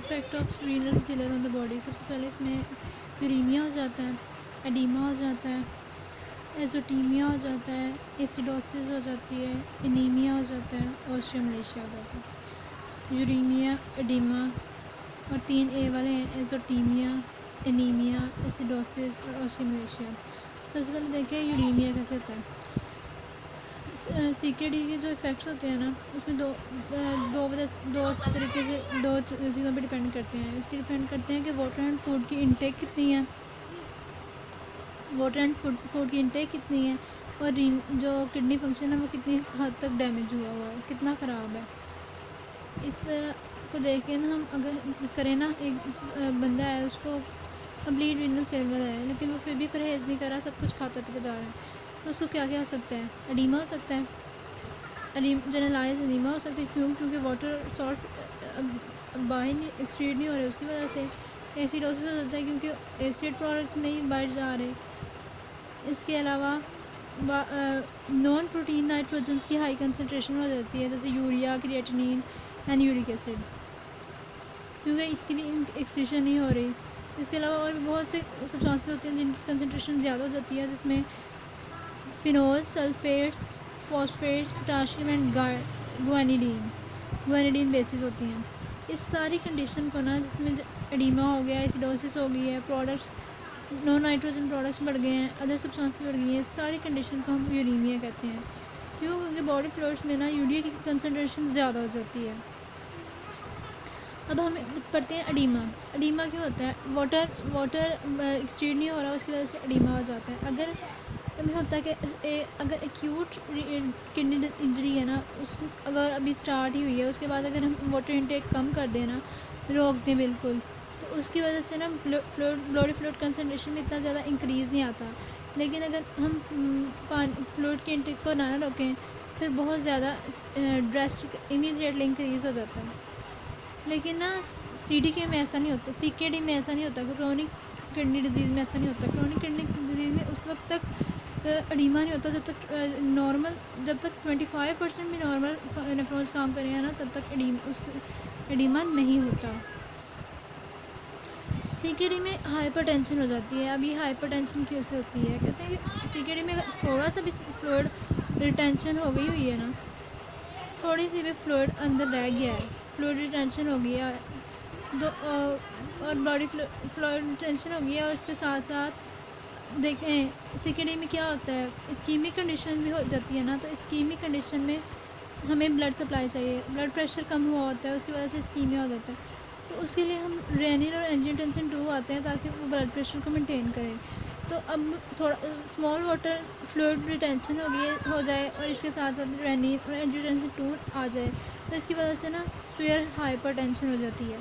Effect of renal failure on the body. सबसे पहले इसमें यूरीमिया हो जाता है, एडिमा हो जाता है, एजोटीमिया हो जाता है, एसिडोसिस हो जाती है, एनीमिया हो जाता है, ऑस्टियोमलेशिया हो जाता है। यूरीमिया, एडिमा और 3A वाले हैं एजोटीमिया, एनीमिया, एसिडोसिस और ऑस्टियोमलेशिया। सबसे पहले देखें यूरीमिया कैसे होता है। CKD के जो इफ़ेक्ट्स होते हैं ना, उसमें दो तरीके से दो चीज़ों पे डिपेंड करते हैं। इसके डिपेंड करते हैं कि वाटर एंड फूड की इनटेक कितनी है, वाटर एंड फूड की इनटेक कितनी है, और जो किडनी फंक्शन है वो कितनी हद तक डैमेज हुआ है, कितना ख़राब है। इस को देख के ना हम अगर करें ना, एक बंदा है उसको कंप्लीट रीनल फेलियर है लेकिन वो फिर भी परहेज़ नहीं कर रहा, सब कुछ खाता पीता जा रहा है, तो उसको क्या क्या हो सकता है। एडिमा हो सकता है, जनरलाइज एडिमा हो सकता है। क्योंकि वाटर सॉल्ट बाहर नहीं एक्सक्रीट नहीं हो रहे, उसकी वजह से। एसिडोसिस हो सकता है क्योंकि एसिड प्रोडक्ट नहीं बाहर जा रहे। इसके अलावा नॉन प्रोटीन नाइट्रोजन्स की हाई कंसनट्रेशन हो जाती है, जैसे urea, creatinine and uric acid, क्योंकि इसकी भी एक्सक्रीशन नहीं हो रही। इसके अलावा और भी बहुत से सब्सटेंसेस होते हैं जिनकी कंसनट्रेशन ज़्यादा हो जाती है, जिसमें phenol, sulphates, phosphates, potassium and guanidine basis होती हैं। इस सारी कंडीशन को ना, जिसमें एडिमा हो गया, एसिडोसिस हो गई है, प्रोडक्ट्स नॉन नाइट्रोजन प्रोडक्ट्स बढ़ गए हैं, अदर सब्सटेंसेस बढ़ गई हैं, सारी कंडीशन को हम यूरीमिया कहते हैं। क्यों? क्योंकि बॉडी फ्लूइड्स में ना यूरिया की कंसनट्रेशन ज़्यादा हो जाती है। अब हम पढ़ते हैं एडिमा। एडिमा क्यों होता है? वाटर एक्सक्रीट नहीं हो रहा, उसकी वजह से एडिमा हो जाता है। अगर हमें होता है कि अगर एक्यूट किडनी इंजरी है ना, उस अगर अभी स्टार्ट ही हुई है, उसके बाद अगर हम वाटर इनटेक कम कर दें ना, रोक दें बिल्कुल, तो उसकी वजह से ना बॉडी फ्लूइड कंसनट्रेशन में इतना ज़्यादा इंक्रीज़ नहीं आता। लेकिन अगर हम फ्लूइड के इनटेक को ना रोकें, फिर बहुत ज़्यादा ड्रास्टिक इमीडिएटली इंक्रीज़ हो जाता है। लेकिन ना CDK में ऐसा नहीं होता, CKD में ऐसा नहीं होता, क्रोनिक किडनी डिजीज़ में ऐसा नहीं होता। क्रोनिक किडनी डिजीज़ में उस वक्त तक एडिमा नहीं होता जब तक 25% भी नॉर्मल नेफ्रॉन्स काम करें ना, तब तक एडिमा नहीं होता। CKD में हाइपरटेंशन हो जाती है। अब ये हाइपरटेंशन क्यों से होती है? कहते हैं कि CKD में थोड़ा सा भी फ्लूइड रिटेंशन हो गई हुई है ना, थोड़ी सी भी फ्लूइड अंदर रह गया है, फ्लूइड रिटेंशन हो गया और बॉडी फ्लूइड रिटेंशन हो गया, और इसके साथ साथ देखें CKD में क्या होता है, इस्कीमिक कंडीशन भी हो जाती है ना। तो इस्कीमिक कंडीशन में हमें ब्लड सप्लाई चाहिए, ब्लड प्रेशर कम हुआ होता है, उसकी वजह से इस्कीमिया हो जाता है। तो उसके लिए हम रेनिन और एंजियोटेंसिन 2 आते हैं ताकि वो ब्लड प्रेशर को मेंटेन करें। तो अब थोड़ा स्मॉल वाटर फ्लूइड रिटेंशन हो जाए और इसके साथ साथ रेनिन और एंजियोटेंसिन 2 आ जाए, तो इसकी वजह से ना सीवियर हाइपरटेंशन हो जाती है।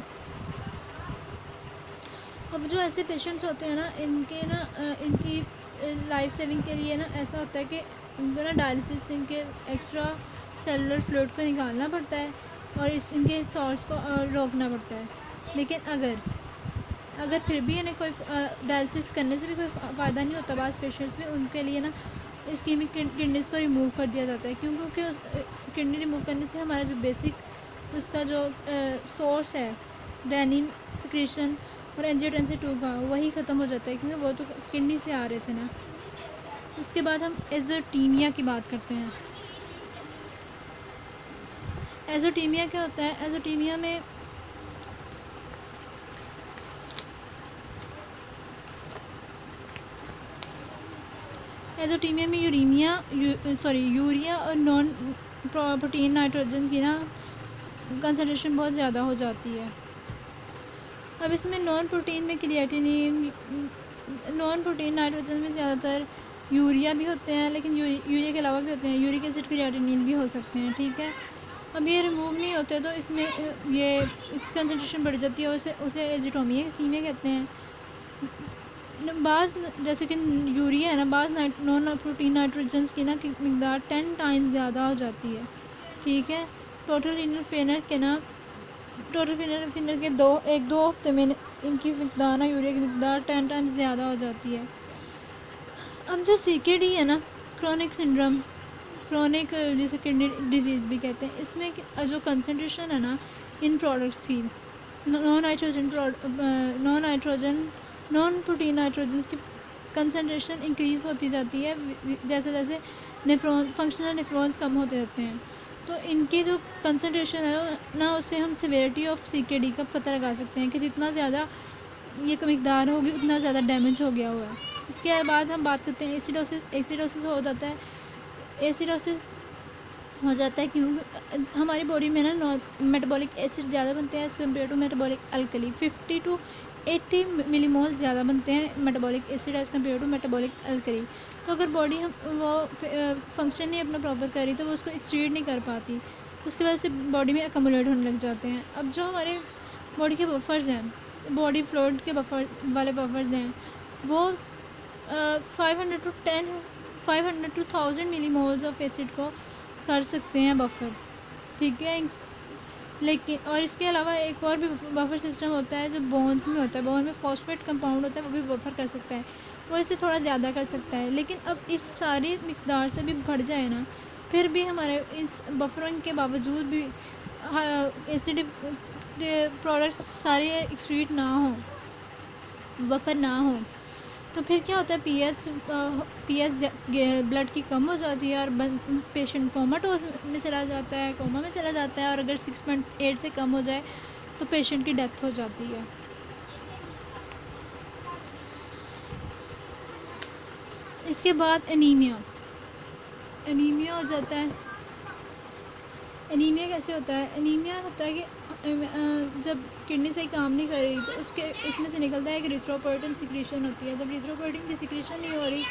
अब जो ऐसे पेशेंट्स होते हैं ना, इनकी लाइफ सेविंग के लिए ना ऐसा होता है कि उनको ना डायलिसिस, इनके एक्स्ट्रा सेलुलर फ्लूइड को निकालना पड़ता है और इनके सॉल्ट्स को रोकना पड़ता है। लेकिन अगर फिर भी इन्हें कोई डायलिसिस करने से भी कोई फ़ायदा नहीं होता, बास पेशेंट्स में उनके लिए ना इस्कीमिक किडनीज़ को रिमूव कर दिया जाता है। क्योंकि किडनी रिमूव करने से हमारा जो बेसिक उसका जो सोर्स है रेनिन सिक्रीशन और एंजियोटेंसिन 2 का, वही ख़त्म हो जाता है, क्योंकि वो तो किडनी से आ रहे थे ना। इसके बाद हम एजोटीमिया की बात करते हैं। एजोटीमिया क्या होता है? एजोटीमिया में यूरिया और नॉन प्रोटीन नाइट्रोजन की ना कंसनट्रेशन बहुत ज़्यादा हो जाती है। अब इसमें नॉन प्रोटीन में क्रिएटिनिन, नॉन प्रोटीन नाइट्रोजन में ज़्यादातर यूरिया भी होते हैं, लेकिन यूरिया के अलावा भी होते हैं, यूरिक एसिड, क्रिएटिनिन भी हो सकते हैं, ठीक है। अब ये रिमूव नहीं होते तो इसमें इसकी कंसनट्रेशन बढ़ जाती है, उसे एजिटोमिया कहते हैं। जैसे कि यूरिया है ना, नॉन प्रोटीन नाइट्रोजन्स की ना मिकदार 10 टाइम्स ज़्यादा हो जाती है, ठीक है। टोटल रीनल फेलियर के 2 हफ्ते में इनकी मिकदार ना, यूरिया की मिकदार 10 टाइम्स ज़्यादा हो जाती है। अब जो CKD है ना, क्रोनिक सिंड्रोम, क्रोनिक जिसे किडनी डिजीज़ भी कहते हैं, इसमें जो कंसनट्रेशन है ना इन प्रोडक्ट्स की, नॉन प्रोटीन नाइट्रोजन की कंसनट्रेशन इंक्रीज़ होती जाती है जैसे जैसे फंक्शनल नेफ्रॉन्स कम होते जाते हैं। तो इनकी जो कंसनट्रेशन है ना, उससे हम सिवियरिटी ऑफ CKD का पता लगा सकते हैं कि जितना ज़्यादा ये मकदार होगी उतना ज़्यादा डैमेज हो गया हुआ है। इसके बाद हम बात करते हैं एसिडोसिस हो जाता है। एसिडोसिस हो जाता है क्योंकि हमारी बॉडी में ना मेटाबॉलिक एसिड ज़्यादा बनते हैं as compare to metabolic alkali. 50 to 80 millimole ज़्यादा बनते हैं metabolic acid as compare to metabolic alkali. तो अगर बॉडी हम वो फंक्शन नहीं अपना प्रॉपर करी तो वो उसको एक्सक्रीट नहीं कर पाती, तो उसकी वजह से बॉडी में अकमुलेट होने लग जाते हैं। अब जो हमारे बॉडी के बफर्स हैं, बॉडी फ्लूइड के बफर्स हैं, वो 500 to 1000 मिलीमोल्स ऑफ एसिड को कर सकते हैं बफर, ठीक है। लेकिन और इसके अलावा एक और भी बफर सिस्टम होता है जो बोन्स में होता है। बोन में फॉस्फेट कंपाउंड होता है, वो भी बफर कर सकता है, वो इससे थोड़ा ज़्यादा कर सकता है। लेकिन अब इस सारी मिकदार से भी बढ़ जाए ना, फिर भी हमारे इस बफरिंग के बावजूद भी एसिड प्रोडक्ट्स सारे एक्सक्रीट ना हो, बफर ना हो, तो फिर क्या होता है, पीएच ब्लड की कम हो जाती है और पेशेंट कोमाटोज में चला जाता है, कोमा में चला जाता है। और अगर 6.8 से कम हो जाए तो पेशेंट की डेथ हो जाती है। इसके बाद एनीमिया हो जाता है। एनीमिया कैसे होता है? एनीमिया होता है कि जब किडनी सही काम नहीं कर रही तो इसमें से निकलता है कि इरिथ्रोपोइटिन सिक्रीशन होती है। जब इरिथ्रोपोइटिन की सिक्रीशन नहीं हो रही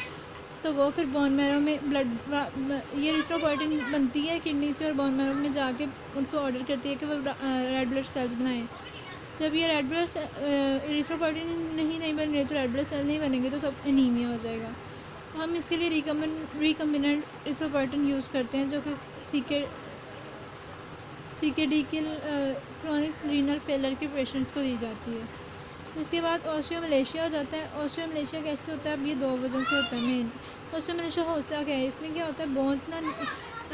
तो वो फिर बोन मैरो में ये इरिथ्रोपोइटिन बनती है किडनी से और बोन मैरो में जाके उनको ऑर्डर करती है कि वो रेड ब्लड सेल्स बनाएं। जब ये रेड ब्लड इरिथ्रोपोइटिन नहीं बन रही तो रेड ब्लड सेल नहीं बनेंगे तो तब एनीमिया हो जाएगा। हम इसके लिए रिकम्बिनेंट इरिथ्रोपोइटिन यूज़ करते हैं जो कि CKD के क्रोनिक रीनल फेलर के पेशेंट्स को दी जाती है। इसके बाद ऑस्टियोमलेशिया हो जाता है। ऑस्टियोमलेशिया कैसे होता है? अब ये 2 वजह से होता है मेन। ऑस्टियोमलेशिया होता क्या है? इसमें क्या होता है, बोन्स ना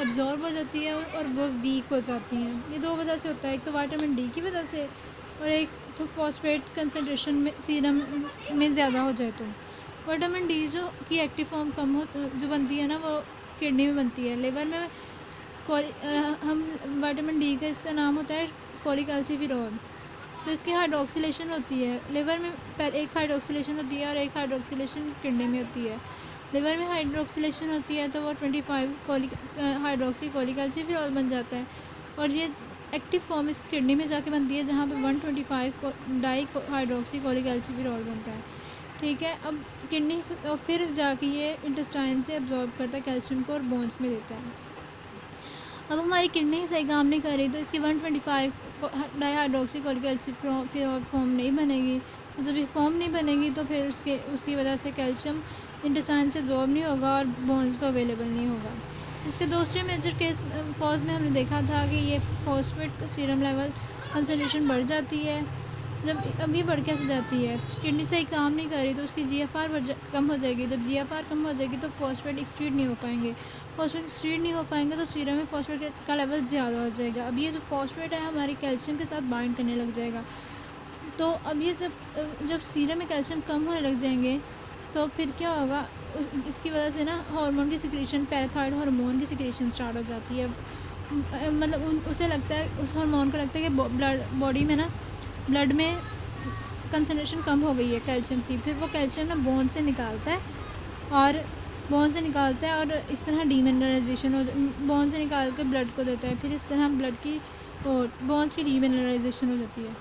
एब्जॉर्ब हो जाती है और वो वीक हो जाती हैं। ये 2 वजह से होता है, एक तो विटामिन D की वजह से और एक तो फॉस्फेट कंसनट्रेशन में सीरम में ज़्यादा हो जाए तो। विटामिन D जो की एक्टिव फॉर्म जो बनती है ना, वो किडनी में बनती है। लिवर में हम विटामिन D का इसका नाम होता है कोलिकैल्सिफेरॉल। तो इसकी हाइड्रोक्सिलेशन होती है लिवर में, एक हाइड्रोक्सिलेशन होती है और एक हाइड्रोक्सिलेशन किडनी में होती है। लिवर में हाइड्रोक्सिलेशन होती है तो वो 25 हाइड्रोक्सी कोलिकैल्सिफेरॉल बन जाता है और ये एक्टिव फॉर्म इस किडनी में जाके बनती है जहाँ पे 125 डाई हाइड्रोक्सी कोलिकैल्सिफेरॉल बनता है, ठीक है। अब किडनी और फिर जाके ये इंटेस्टाइन से एब्जॉर्ब करता है कैल्शियम को और बोन्स में देता है। अब हमारी किडनी सही काम नहीं कर रही तो इसकी 125 डाई हाइड्रोक्सी कोलिकैल्सिफेरॉल फॉर्म नहीं बनेगी। तो जब ये फॉर्म नहीं बनेगी तो फिर उसकी वजह से कैल्शियम इंटेस्टाइन से एब्जॉर्ब नहीं होगा और बोन्स को अवेलेबल नहीं होगा। इसके दूसरे मेजर कॉज में हमने देखा था कि ये फॉस्फेट सीरम लेवल कंसनट्रेशन बढ़ जाती है। जब अब ये बढ़ कैसे जाती है, किडनी सही काम नहीं कर रही तो उसकी GFR कम हो जाएगी। जब GFR कम हो जाएगी तो फॉस्फेट एक्सक्रीट नहीं हो पाएंगे। फॉस्फेट एक्सक्रीट नहीं हो पाएंगे तो सीरम में फॉस्फेट का लेवल ज़्यादा हो जाएगा। अब ये जो फॉस्फेट है हमारे कैल्शियम के साथ बाइंड करने लग जाएगा। तो अब ये जब सीरम में कैल्शियम कम होने लग जाएंगे तो फिर क्या होगा, इसकी वजह से ना हार्मोन की सिक्रीशन, पैराथायरॉयड हार्मोन की सिक्रीशन स्टार्ट हो जाती है। मतलब उसे लगता है, उस हार्मोन को लगता है कि बॉडी में ना ब्लड में कंसनट्रेशन कम हो गई है कैल्शियम की। फिर वो कैल्शियम ना बोन से निकालता है और इस तरह डीमिनरलाइजेशन बोन से निकाल के ब्लड को देता है। फिर इस तरह ब्लड की और बोन्स की डीमिनरलाइजेशन हो जाती है।